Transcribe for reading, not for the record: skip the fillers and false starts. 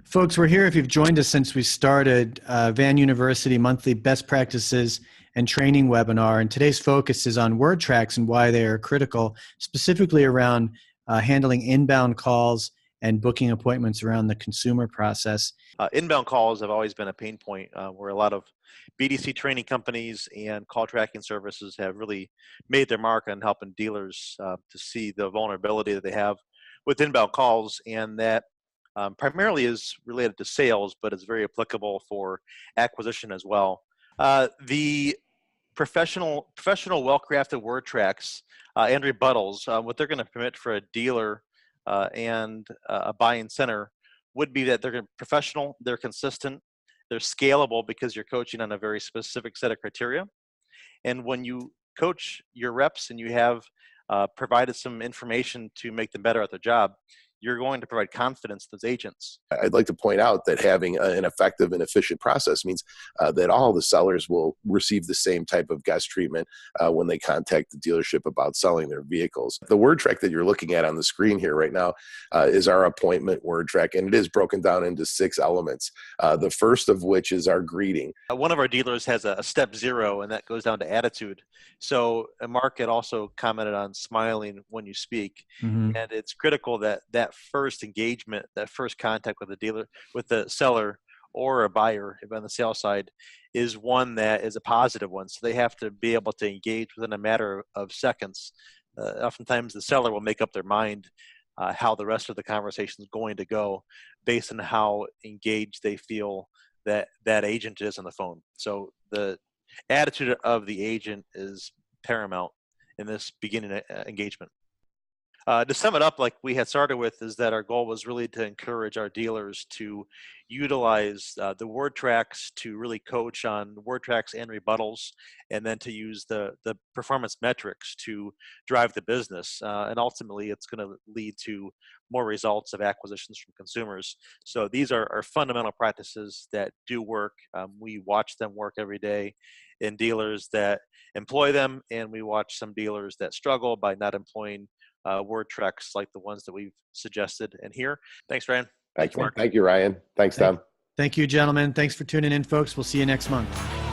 Folks, we're here if you've joined us since we started Van University monthly best practices and training webinar. And today's focus is on word tracks and why they are critical, specifically around handling inbound calls and booking appointments around the consumer process. Inbound calls have always been a pain point where a lot of BDC training companies and call tracking services have really made their mark on helping dealers to see the vulnerability that they have with inbound calls, and that primarily is related to sales, but it's very applicable for acquisition as well. The professional, well-crafted word tracks and rebuttals, what they're going to permit for a dealer and a buying center would be that they're professional, they're consistent, they're scalable because you're coaching on a very specific set of criteria. And when you coach your reps and you have provided some information to make them better at their job, you're going to provide confidence to those agents. I'd like to point out that having an effective and efficient process means that all the sellers will receive the same type of guest treatment when they contact the dealership about selling their vehicles. The word track that you're looking at on the screen here right now is our appointment word track, and it is broken down into 6 elements. The first of which is our greeting. One of our dealers has a step 0, and that goes down to attitude. So Mark had also commented on smiling when you speak, and it's critical that that first engagement, that first contact with the dealer, with the seller or a buyer on the sales side, is one that is a positive one. So they have to be able to engage within a matter of seconds. Oftentimes the seller will make up their mind how the rest of the conversation is going to go based on how engaged they feel that that agent is on the phone. So the attitude of the agent is paramount in this beginning engagement. To sum it up, like we had started with, is that our goal was really to encourage our dealers to utilize the word tracks to really coach on word tracks and rebuttals, and then to use the performance metrics to drive the business. And ultimately, it's going to lead to more results of acquisitions from consumers. So these are fundamental practices that do work. We watch them work every day in dealers that employ them, and we watch some dealers that struggle by not employing word tracks like the ones that we've suggested in here. Thanks, Ryan. Thank you, Ryan. Thanks, Tom. Thank you, gentlemen. Thanks for tuning in, folks. We'll see you next month.